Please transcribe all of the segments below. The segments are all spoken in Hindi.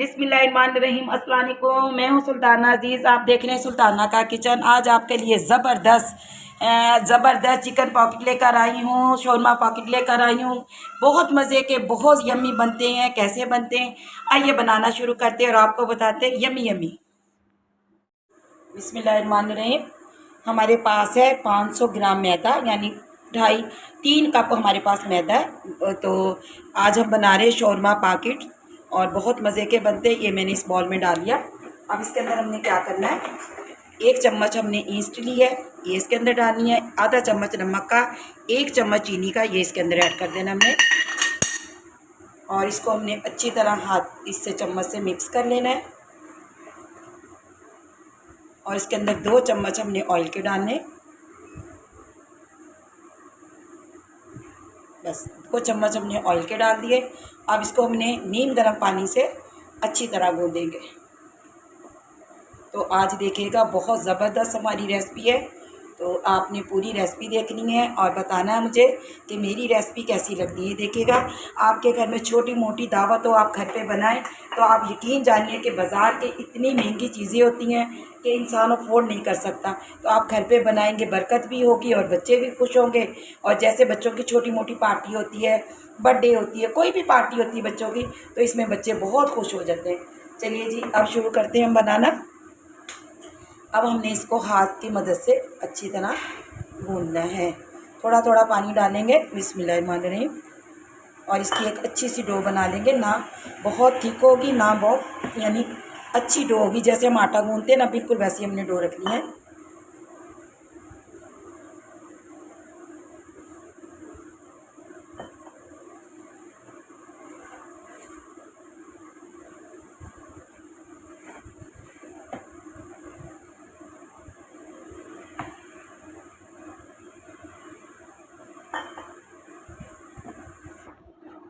बिस्मिल्लाहिर्रहमानिर्रहीम। अस्सलाम वालेकुम। मैं हूँ सुल्ताना अजीज़। आप देख रहे हैं सुल्ताना का किचन। आज आपके लिए ज़बरदस्त चिकन पॉकेट लेकर आई हूँ, शोरमा पॉकेट लेकर आई हूँ। बहुत मज़े के, बहुत यम्मी बनते हैं। कैसे बनते हैं आइए बनाना शुरू करते हैं और आपको बताते हैं। Yummy yummy. बिस्मिल्लाहिर्रहमानिर्रहीम। हमारे पास है 500 ग्राम मैदा, यानी 2.5-3 कप हमारे पास मैदा है। तो आज हम बना रहे हैं शोरमा पॉकेट और बहुत मज़े के बनते हैं। ये मैंने इस बॉल में डाल लिया। अब इसके अंदर हमने क्या करना है, 1 चम्मच हमने ईस्ट ली है, ये इसके अंदर डालनी है। आधा चम्मच नमक का, 1 चम्मच चीनी का, ये इसके अंदर ऐड कर देना हमने। और इसको हमने अच्छी तरह हाथ इससे चम्मच से मिक्स कर लेना है। और इसके अंदर 2 चम्मच हमने ऑयल के डालने, बस 2 चम्मच हमने ऑयल के डाल दिए। अब इसको हमने नीम गर्म पानी से अच्छी तरह गूँधेंगे। तो आज देखिएगा बहुत ज़बरदस्त हमारी रेसिपी है। तो आपने पूरी रेसिपी देखनी है और बताना है मुझे कि मेरी रेसिपी कैसी लगती है। देखिएगा, आपके घर में छोटी मोटी दावत हो, आप घर पे बनाएं तो आप यकीन जानिए कि बाज़ार के इतनी महंगी चीज़ें होती हैं कि इंसान अफोर्ड नहीं कर सकता। तो आप घर पे बनाएंगे, बरकत भी होगी और बच्चे भी खुश होंगे। और जैसे बच्चों की छोटी मोटी पार्टी होती है, बर्थडे होती है, कोई भी पार्टी होती है बच्चों की, तो इसमें बच्चे बहुत खुश हो जाते हैं। चलिए जी, अब शुरू करते हैं हम बनाना। अब हमने इसको हाथ की मदद से अच्छी तरह गूंदना है। थोड़ा थोड़ा पानी डालेंगे, बिस्मिल्लाहिर्रहमानिर्रहीम। और इसकी एक अच्छी सी डो बना लेंगे। ना बहुत थिक होगी, ना बहुत, यानी अच्छी डो होगी। जैसे हम आटा गूंदते हैं ना, बिल्कुल वैसी हमने डो रखनी है।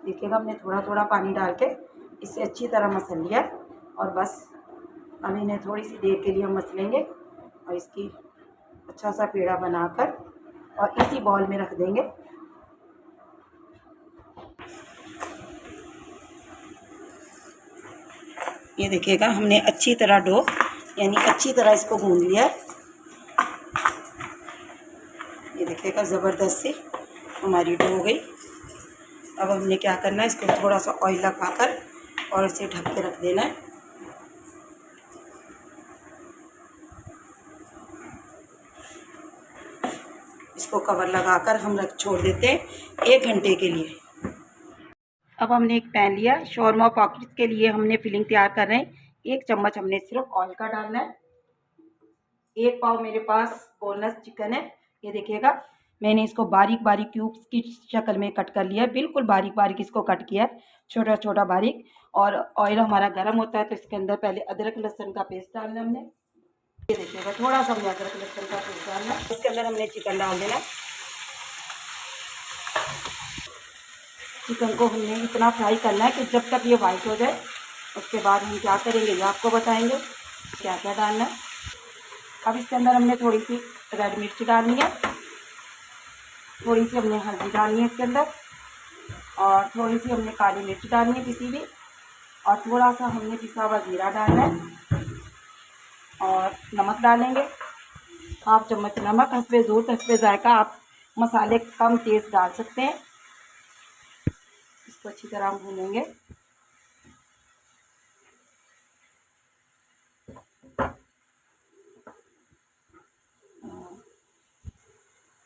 देखिएगा, हमने थोड़ा थोड़ा पानी डाल के इसे अच्छी तरह मसल लिया। और बस अब इन्हें थोड़ी सी देर के लिए हम मसलेंगे और इसकी अच्छा सा पेड़ा बनाकर और इसी बॉल में रख देंगे। ये देखिएगा, हमने अच्छी तरह डो, यानी अच्छी तरह इसको गूंद लिया है। ये देखिएगा, ज़बरदस्त सी हमारी डो हो गई। अब हमने क्या करना है, इसको थोड़ा सा ऑयल लगाकर और इसे ढक के रख देना है। इसको कवर लगाकर हम छोड़ देते हैं 1 घंटे के लिए। अब हमने एक पैन लिया, शोरमा पॉकेट के लिए हमने फिलिंग तैयार कर रहे हैं। 1 चम्मच हमने सिर्फ ऑयल का डालना है। 1 पाव मेरे पास बोनलेस चिकन है। ये देखिएगा, मैंने इसको बारीक बारीक क्यूब्स की शक्ल में कट कर लिया है। बिल्कुल बारीक बारीक इसको कट किया है, छोटा छोटा बारीक। और ऑयल हमारा गर्म होता है तो इसके अंदर पहले अदरक लहसुन का पेस्ट डालना हमने। ये देखिएगा, थोड़ा सा हमने अदरक लहसुन का पेस्ट डालना। इसके अंदर हमने चिकन डाल देना। चिकन को हमने इतना फ्राई करना है कि जब तक ये वाइट हो जाए। उसके बाद हम क्या करेंगे ये आपको बताएंगे क्या क्या डालना है। अब इसके अंदर हमने थोड़ी सी रेड मिर्च डालनी है, थोड़ी सी हमने हल्दी डालनी है इसके अंदर, और थोड़ी सी हमने काली मिर्च डालनी है पिसी हुई, और थोड़ा सा हमने पिसा हुआ जीरा डालना है। और नमक डालेंगे, 1/2 चम्मच नमक। हस्बे ज़ौक़, हस्बे जायका आप मसाले कम तेज़ डाल सकते हैं। इसको अच्छी तरह हम भूनेंगे।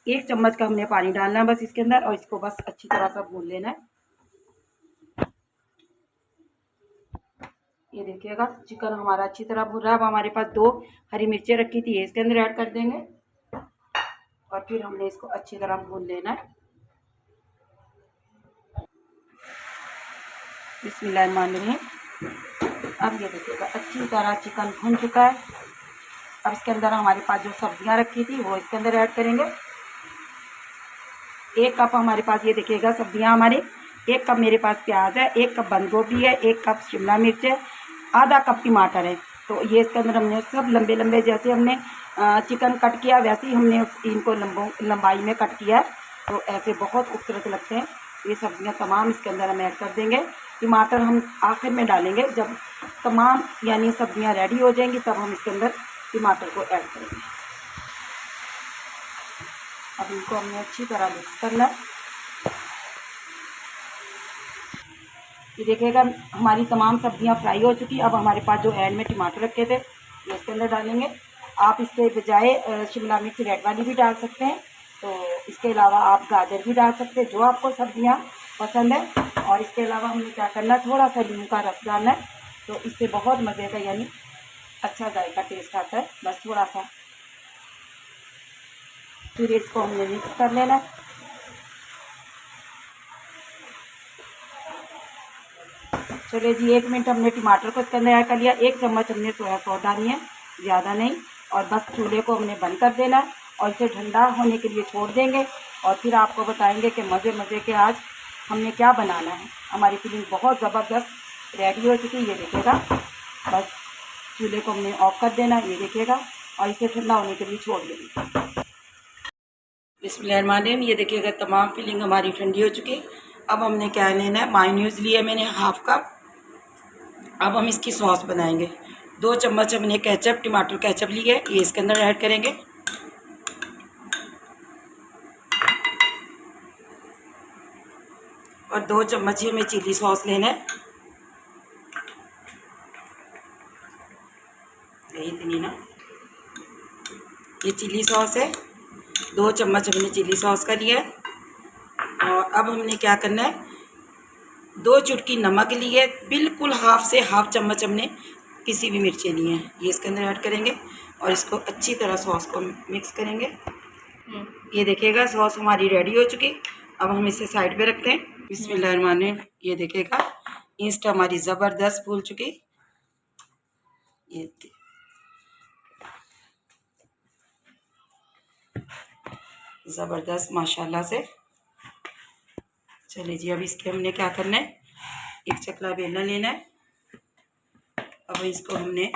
एक चम्मच का हमने पानी डालना है बस इसके अंदर, और इसको बस अच्छी तरह से भून लेना है। ये देखिएगा, चिकन हमारा अच्छी तरह भून रहा है। अब हमारे पास 2 हरी मिर्चें रखी थी, इसके अंदर ऐड कर देंगे और फिर हमने इसको अच्छी तरह भून लेना है। बिस्मिल्लाहिर्रहमानिर्रहीम। अब ये देखिएगा, अच्छी तरह चिकन भून चुका है। अब इसके अंदर हमारे पास जो सब्जियां रखी थी वो इसके अंदर ऐड करेंगे। 1 कप हमारे पास, ये देखिएगा सब्जियां हमारी। 1 कप मेरे पास प्याज है, 1 कप बंद गोभी है, 1 कप शिमला मिर्च है, आधा कप टमाटर है। तो ये इसके अंदर हमने सब लंबे लंबे, जैसे हमने चिकन कट किया वैसे ही हमने इनको लंबाई में कट किया है। तो ऐसे बहुत खूबसूरत लगते हैं। ये सब्जियां तमाम इसके अंदर हम ऐड कर देंगे। टमाटर हम आखिर में डालेंगे, जब तमाम यानी सब्जियां रेडी हो जाएंगी तब हम इसके अंदर टमाटर को ऐड करेंगे। अब इनको हमने अच्छी तरह मिक्स करना है। ये देखिएगा हमारी तमाम सब्जियां फ्राई हो चुकी। अब हमारे पास जो एंड में टमाटर रखे थे ये इसके अंदर डालेंगे। आप इसके बजाय शिमला मिर्च रेड वाली भी डाल सकते हैं, तो इसके अलावा आप गाजर भी डाल सकते हैं, जो आपको सब्जियां पसंद है। और इसके अलावा हमें क्या करना है, थोड़ा सा नींबू का रस डालना है, तो इससे बहुत मज़े का यानी अच्छा जायका टेस्ट आता है। बस थोड़ा सा फिर इसको हमने मिक्स कर लेना है। चलिए जी, 1 मिनट हमने टमाटर को इसके अंदर ऐड कर लिया। 1 चम्मच हमने सोया सॉस डाली है, ज़्यादा नहीं। और बस चूल्हे को हमने बंद कर देना है और इसे ठंडा होने के लिए छोड़ देंगे और फिर आपको बताएंगे कि मज़े मज़े के आज हमने क्या बनाना है। हमारी फिलिंग बहुत ज़बरदस्त रेडी हो चुकी है, ये देखिएगा। बस चूल्हे को हमने ऑफ कर देना, ये देखिएगा, और इसे ठंडा होने के लिए छोड़ देंगे। बिस्मिल्लाहिर्रहमानिर्रहीम। ये देखिएगा तमाम फिलिंग हमारी ठंडी हो चुकी। अब हमने क्या लेना है, मायोनीज़ लिया मैंने हाफ़ कप। अब हम इसकी सॉस बनाएंगे। 2 चम्मच हमने केचप, टमाटर केचप ली है, ये इसके अंदर ऐड करेंगे। और 2 चम्मच ही हमें चिली सॉस लेना है, यही इतनी ना, ये चिली सॉस है। 2 चम्मच हमने चिली सॉस का लिया है। और अब हमने क्या करना है, 2 चुटकी नमक ली है, बिल्कुल हाफ चम्मच हमने किसी भी मिर्ची ली है, ये इसके अंदर ऐड करेंगे और इसको अच्छी तरह सॉस को मिक्स करेंगे। ये देखिएगा सॉस हमारी रेडी हो चुकी। अब हम इसे साइड पे रखते हैं। बिस्मिल्लाहिर्रहमानिर्रहीम। ये देखिएगा इंस्ट हमारी ज़बरदस्त फूल चुकी। ये ज़बरदस्त माशाल्लाह से। चलिए जी, अब इसके हमने क्या करना है, एक चकला बेलना लेना है। अब इसको हमने,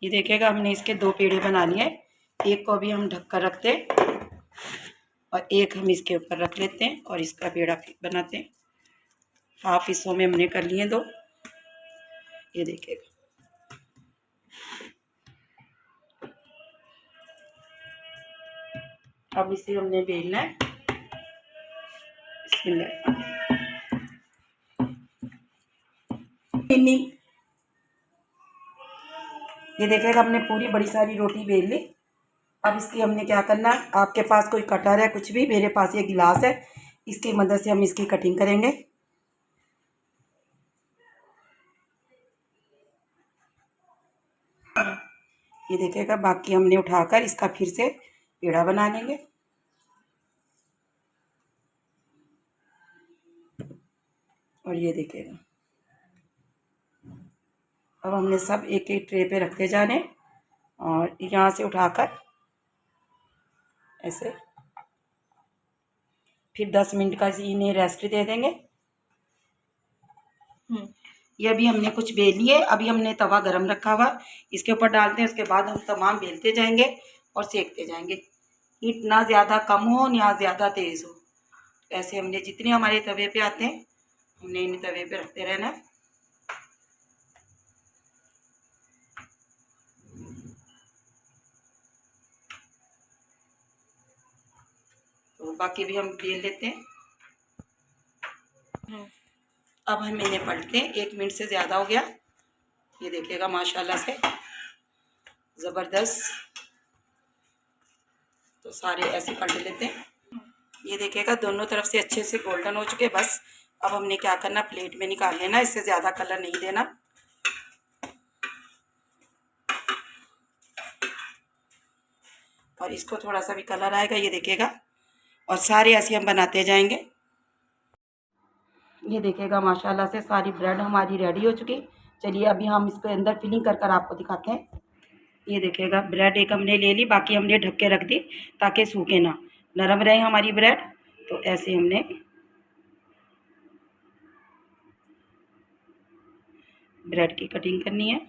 ये देखिएगा हमने इसके 2 पेड़े बना लिए हैं। एक को अभी हम ढक कर रखते हैं और एक हम इसके ऊपर रख लेते हैं और इसका पेड़ा बनाते हैं। हाफ हिस्सों में हमने कर लिए 2। ये देखिएगा, अब इसे हमने बेलना है। ये देखिएगा हमने पूरी बड़ी सारी रोटी बेल ली। अब इसकी हमने क्या करना है, आपके पास कोई कटर है कुछ भी, मेरे पास ये गिलास है, इसकी मदद से हम इसकी कटिंग करेंगे। ये देखिएगा, बाकी हमने उठाकर इसका फिर से पेड़ा बना लेंगे। और ये देखिएगा, अब हमने सब एक एक ट्रे पे रखते जाने और यहाँ से उठाकर ऐसे फिर 10 मिनट का इन्हें रेस्ट दे देंगे। ये अभी हमने कुछ बेल लिए। अभी हमने तवा गरम रखा हुआ, इसके ऊपर डालते हैं। उसके बाद हम तमाम बेलते जाएंगे और सेकते जाएंगे। हीट ना ज़्यादा कम हो ना ज़्यादा तेज़ हो, ऐसे हमने जितने हमारे तवे पे आते हैं हमने इन तवे पे रखते रहना है। तो बाकी भी हम बेल लेते हैं। अब हम इन्हें पलटते हैं। 1 मिनट से ज़्यादा हो गया। ये देखिएगा माशाल्लाह से ज़बरदस्त। तो सारे ऐसे पलट लेते हैं। ये देखिएगा दोनों तरफ से अच्छे से गोल्डन हो चुके। बस अब हमने क्या करना, प्लेट में निकाल लेना, इससे ज़्यादा कलर नहीं देना। और इसको थोड़ा सा भी कलर आएगा, ये देखिएगा। और सारे ऐसे हम बनाते जाएंगे। ये देखिएगा माशाल्लाह से सारी ब्रेड हमारी रेडी हो चुकी। चलिए अभी हम इसके अंदर फिलिंग कर कर आपको दिखाते हैं। ये देखिएगा ब्रेड एक हमने ले ली, बाकी हमने ढक के रख दी ताकि सूखे ना, नरम रहे हमारी ब्रेड। तो ऐसे हमने ब्रेड की कटिंग करनी है।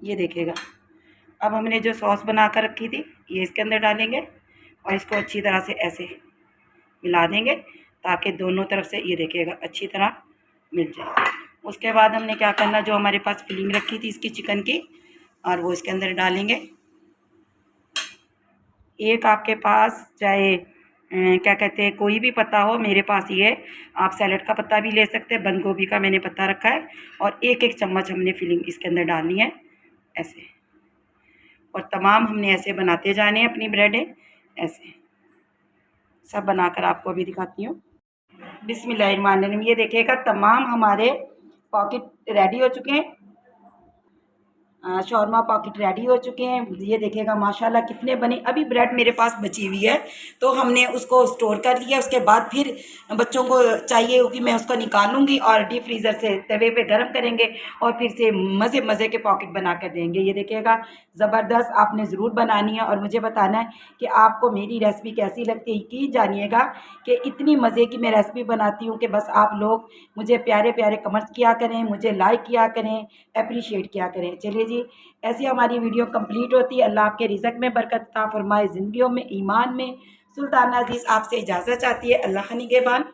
ये देखिएगा, अब हमने जो सॉस बना कर रखी थी ये इसके अंदर डालेंगे और इसको अच्छी तरह से ऐसे मिला देंगे ताकि दोनों तरफ से ये देखिएगा अच्छी तरह मिल जाए। उसके बाद हमने क्या करना, जो हमारे पास फिलिंग रखी थी इसकी चिकन की, और वो इसके अंदर डालेंगे। एक आपके पास चाहे क्या कहते हैं कोई भी पत्ता हो, मेरे पास ये है, आप सैलेड का पत्ता भी ले सकते हैं, बंद गोभी का मैंने पत्ता रखा है। और एक एक चम्मच हमने फिलिंग इसके अंदर डालनी है ऐसे, और तमाम हमने ऐसे बनाते जाने हैं अपनी ब्रेडें। ऐसे सब बनाकर आपको अभी दिखाती हूँ। बिस्मिल्लाहिर्रहमानिर्रहीम। ये देखिएगा तमाम हमारे पॉकेट रेडी हो चुके हैं, शौरमा पॉकेट रेडी हो चुके हैं। ये देखिएगा माशाल्लाह कितने बने। अभी ब्रेड मेरे पास बची हुई है तो हमने उसको स्टोर कर लिया। उसके बाद फिर बच्चों को चाहिए होगी, मैं उसको निकालूंगी और डीप फ्रीज़र से तवे पे गर्म करेंगे और फिर से मज़े मज़े के पॉकेट बना कर देंगे। ये देखिएगा ज़बरदस्त, आपने ज़रूर बनानी है और मुझे बताना है कि आपको मेरी रेसिपी कैसी लगती है। यकीन जानिएगा कि इतनी मज़े की मैं रेसिपी बनाती हूँ कि बस आप लोग मुझे प्यारे प्यारे कमेंट्स किया करें, मुझे लाइक किया करें, अप्रिशिएट किया करें। चलिए जी, ऐसी हमारी वीडियो कंप्लीट होती है। अल्लाह आपके रिज़्क़ में बरकत अता फरमाए, ज़िंदगियों में, ईमान में। सुल्ताना अज़ीज़ आपसे इजाज़त चाहती है। अल्लाह निगहबान।